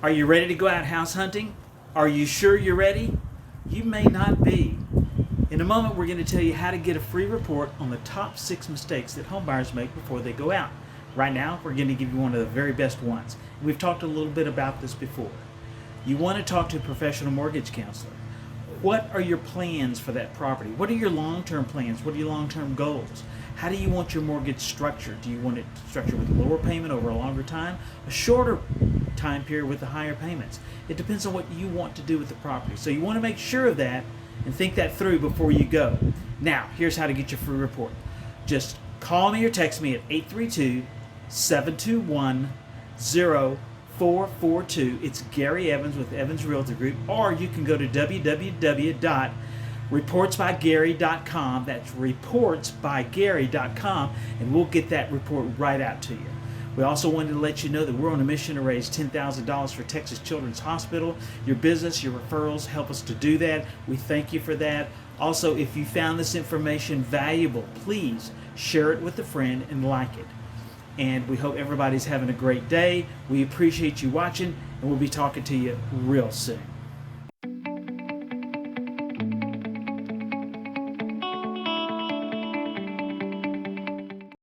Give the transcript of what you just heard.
Are you ready to go out house hunting? Are you sure you're ready? You may not be. In a moment, we're going to tell you how to get a free report on the top 6 mistakes that homebuyers make before they go out. Right now, we're going to give you one of the very best ones. We've talked a little bit about this before. You want to talk to a professional mortgage counselor. What are your plans for that property? What are your long-term plans? What are your long-term goals? How do you want your mortgage structured? Do you want it structured with a lower payment over a longer time, a shorter time period with the higher payments? It depends on what you want to do with the property. So you want to make sure of that and think that through before you go. Now, here's how to get your free report. Just call me or text me at 832-721-0442. It's Gary Evans with Evans Realty Group, or you can go to www.reportsbygary.com. That's reportsbygary.com, and we'll get that report right out to you. We also wanted to let you know that we're on a mission to raise $10,000 for Texas Children's Hospital. Your business, your referrals help us to do that. We thank you for that. Also, if you found this information valuable, please share it with a friend and like it. And we hope everybody's having a great day. We appreciate you watching, and we'll be talking to you real soon.